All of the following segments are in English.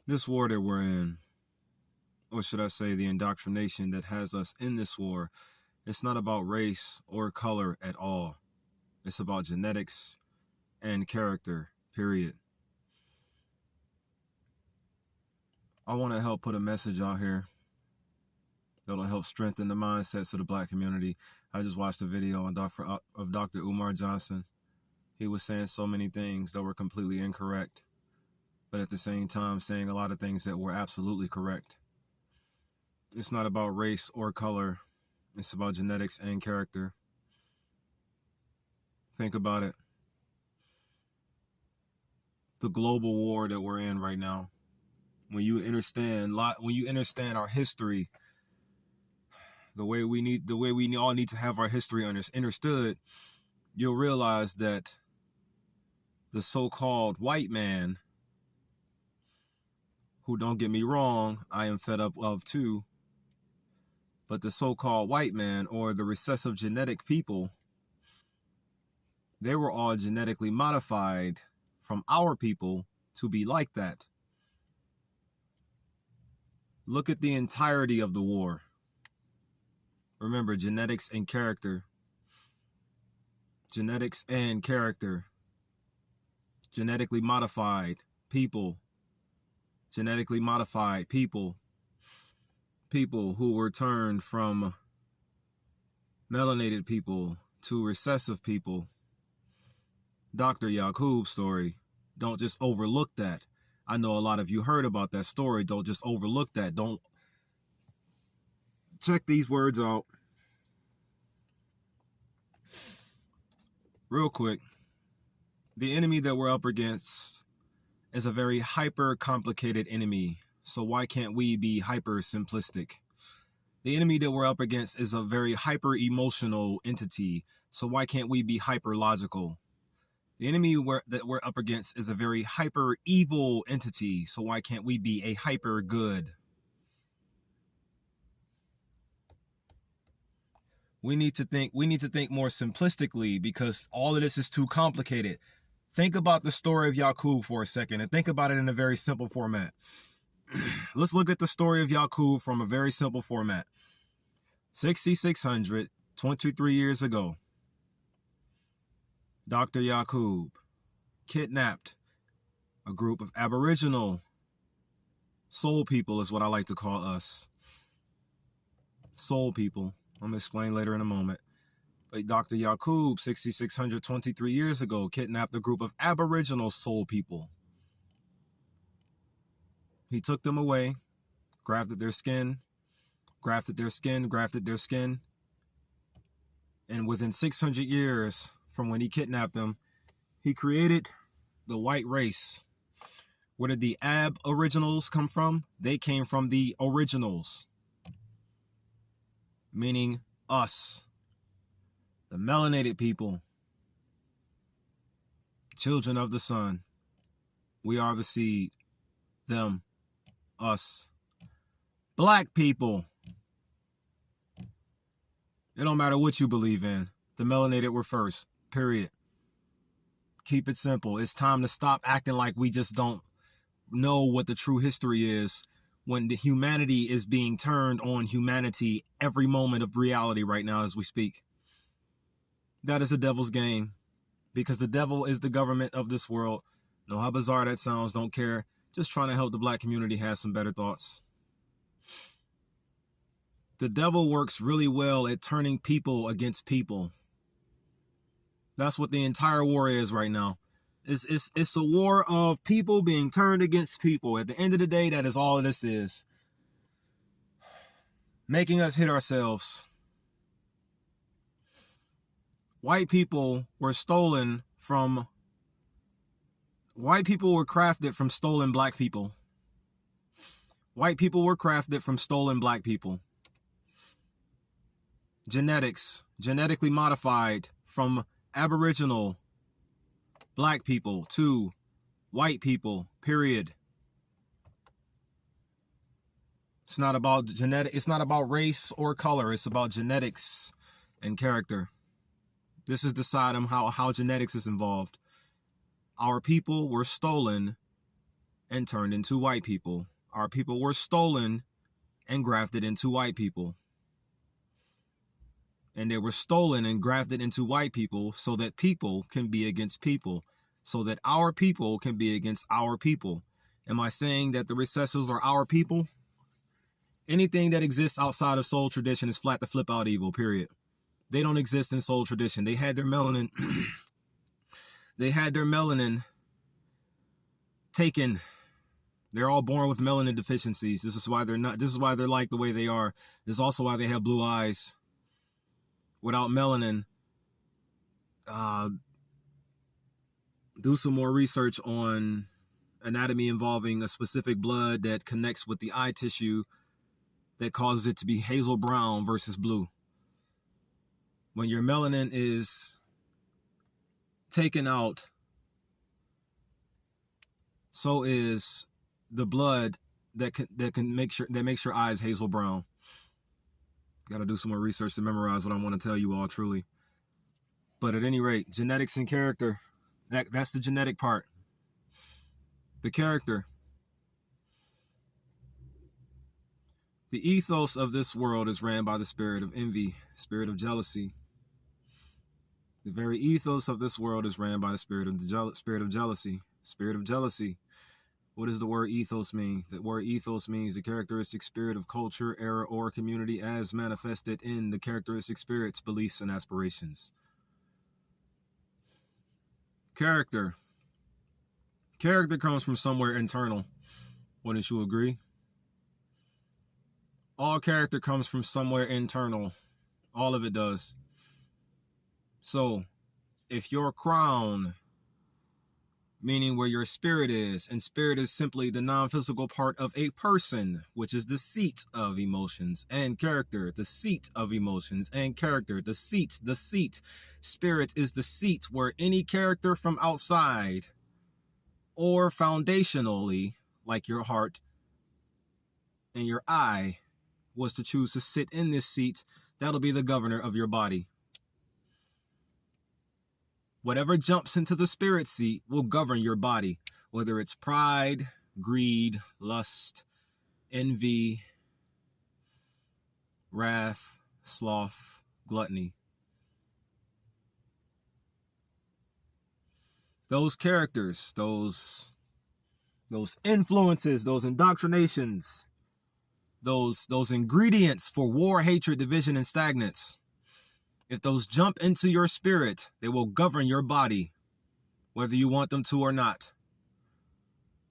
This war that we're in, or should I say the indoctrination that has us in this war, it's not about race or color at all. It's about genetics and character, period. I want to help put a message out here that'll help strengthen the mindsets of the black community. I just watched a video on Dr. Umar Johnson. He was saying so many things that were completely incorrect, but at the same time saying a lot of things that were absolutely correct. It's not about race or color. It's about genetics and character. Think about it. The global war that we're in right now. When you understand our history, the way we all need to have our history understood, you'll realize that the so-called white man, who, don't get me wrong, I am fed up of too, but the so-called white man, or the recessive genetic people, they were all genetically modified from our people to be like that. Look at the entirety of the war. Remember, genetics and character. Genetics and character. Genetically modified people. Genetically modified people. People who were turned from melanated people to recessive people. Dr. Yaqub's story. Don't just overlook that. I know a lot of you heard about that story. Don't just overlook that. Don't. Check these words out. Real quick. The enemy that we're up against is a very hyper complicated enemy. So why can't we be hyper simplistic? The enemy that we're up against is a very hyper emotional entity. So why can't we be hyper logical? The enemy that we're up against is a very hyper evil entity. So why can't we be a hyper good? We need to think more simplistically, because all of this is too complicated. Think about the story of Yaqub for a second, and think about it in a very simple format. Let's look at the story of Yaqub from a very simple format. 6,600, 23 years ago, Dr. Yaqub kidnapped a group of Aboriginal soul people, is what I like to call us. Soul people. I'm going to explain later in a moment. But Dr. Yaqub, 6,623 years ago, kidnapped a group of Aboriginal soul people. He took them away, grafted their skin, and within 600 years from when he kidnapped them, he created the white race. Where did the Aboriginals come from? They came from the originals, meaning us, the melanated people, children of the sun. We are the seed, them, us. Black people. It don't matter what you believe in. The melanated were first, period. Keep it simple. It's time to stop acting like we just don't know what the true history is, when the humanity is being turned on humanity every moment of reality right now as we speak. That is the devil's game, because the devil is the government of this world. Know how bizarre that sounds, don't care. Just trying to help the black community have some better thoughts. The devil works really well at turning people against people. That's what the entire war is right now. It's a war of people being turned against people. At the end of the day, that is all this is. Making us hit ourselves. White people were crafted from stolen black people. White people were crafted from stolen black people. Genetically modified from Aboriginal black people to white people, period. It's not about it's not about race or color. It's about genetics and character. This is the side of how genetics is involved. Our people were stolen and turned into white people. Our people were stolen and grafted into white people. And they were stolen and grafted into white people so that people can be against people, so that our people can be against our people. Am I saying that the recessives are our people? Anything that exists outside of soul tradition is flat to flip out evil, period. They don't exist in soul tradition. They had their melanin they had their melanin taken. They're all born with melanin deficiencies. This is why they're like the way they are. This is also why they have blue eyes. Without melanin, do some more research on anatomy involving a specific blood that connects with the eye tissue that causes it to be hazel brown versus blue. When your melanin is taken out, so is the blood that makes your eyes hazel brown. Got to do some more research to memorize what I want to tell you all truly. But at any rate, genetics and character, that's the genetic part. The character. The ethos of this world is ran by the spirit of envy, spirit of jealousy. The very ethos of this world is ran by the spirit of jealousy. Spirit of jealousy. What does the word ethos mean? The word ethos means the characteristic spirit of culture, era, or community as manifested in the characteristic spirits, beliefs, and aspirations. Character. Character comes from somewhere internal. Wouldn't you agree? All character comes from somewhere internal. All of it does. So, if your crown, meaning where your spirit is, and spirit is simply the non-physical part of a person, which is the seat of emotions and character, the seat of emotions and character, the seat. Spirit is the seat where any character from outside or foundationally, like your heart and your eye, was to choose to sit in this seat, that'll be the governor of your body. Whatever jumps into the spirit seat will govern your body, whether it's pride, greed, lust, envy, wrath, sloth, gluttony. Those characters, those influences, those indoctrinations, those ingredients for war, hatred, division, and stagnance, if those jump into your spirit, they will govern your body, whether you want them to or not.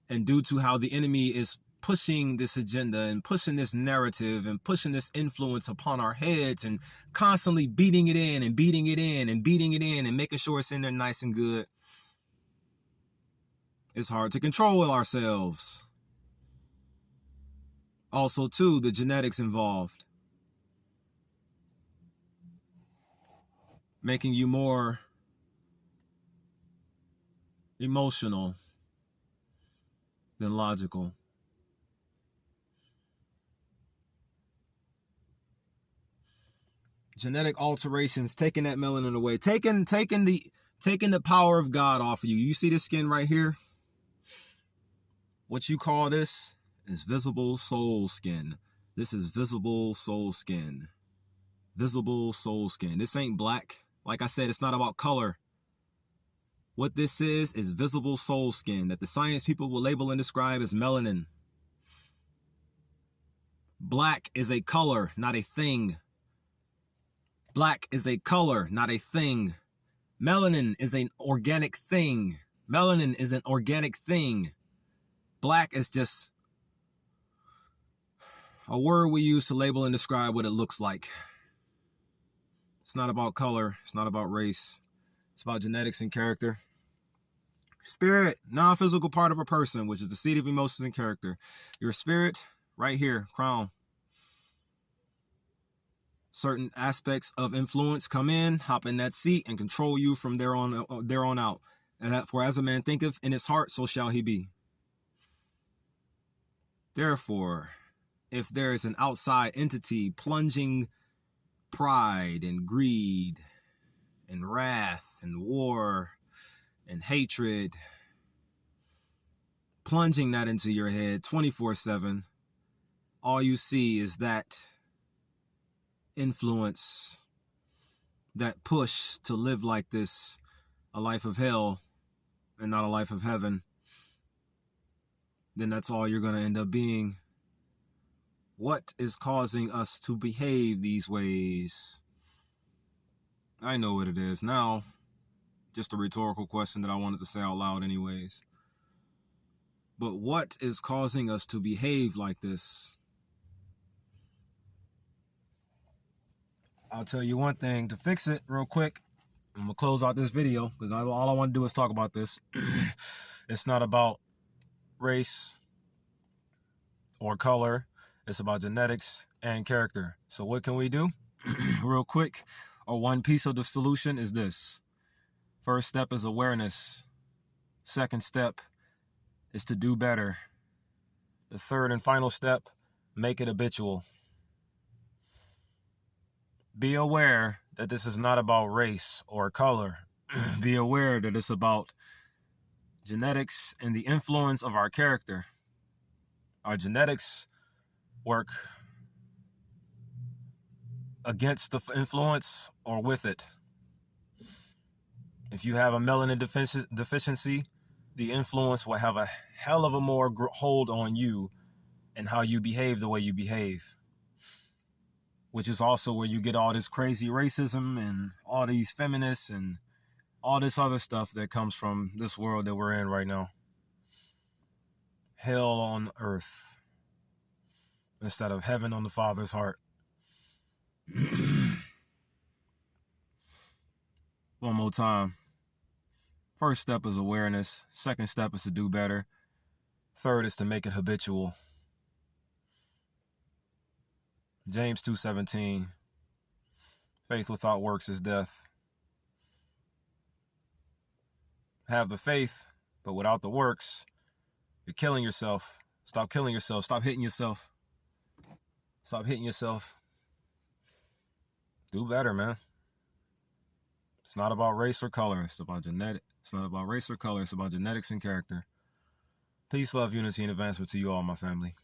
And due to how the enemy is pushing this agenda and pushing this narrative and pushing this influence upon our heads and constantly beating it in and beating it in and beating it in and making sure it's in there nice and good, it's hard to control ourselves. Also, too, the genetics involved, making you more emotional than logical. Genetic alterations, taking that melanin away, taking the power of God off of you. You see this skin right here? What you call this is visible soul skin. This is visible soul skin. Visible soul skin. This ain't black. Like I said, it's not about color. What this is visible soul skin that the science people will label and describe as melanin. Black is a color, not a thing. Black is a color, not a thing. Melanin is an organic thing. Melanin is an organic thing. Black is just a word we use to label and describe what it looks like. It's not about color. It's not about race. It's about genetics and character. Spirit, non-physical part of a person, which is the seat of emotions and character. Your spirit, right here, crown. Certain aspects of influence come in, hop in that seat, and control you from there on out. And that, for as a man thinketh in his heart, so shall he be. Therefore, if there is an outside entity plunging pride and greed and wrath and war and hatred, plunging that into your head 24/7, all you see is that influence, that push to live like this, a life of hell and not a life of heaven, then that's all you're going to end up being. What is causing us to behave these ways? I know what it is. Now, just a rhetorical question that I wanted to say out loud anyways. But what is causing us to behave like this? I'll tell you one thing to fix it real quick. I'm going to close out this video because all I want to do is talk about this. It's not about race or color. It's about genetics and character. So what can we do? Real quick, or one piece of the solution is this. First step is awareness. Second step is to do better. The third and final step, make it habitual. Be aware that this is not about race or color. Be aware that it's about genetics and the influence of our character. Our genetics work against the influence or with it. If you have a melanin deficiency, the influence will have a hell of a more hold on you and how you behave the way you behave. Which is also where you get all this crazy racism and all these feminists and all this other stuff that comes from this world that we're in right now. Hell on earth instead of heaven on the Father's heart. One more time. First step is awareness. Second step is to do better. Third is to make it habitual. James 2:17. Faith without works is death. Have the faith, but without the works, you're killing yourself. Stop killing yourself. Stop hitting yourself. Stop hitting yourself. Do better, man. It's not about race or color. It's about genetics. It's not about race or color. It's about genetics and character. Peace, love, unity, and advancement to you all, my family.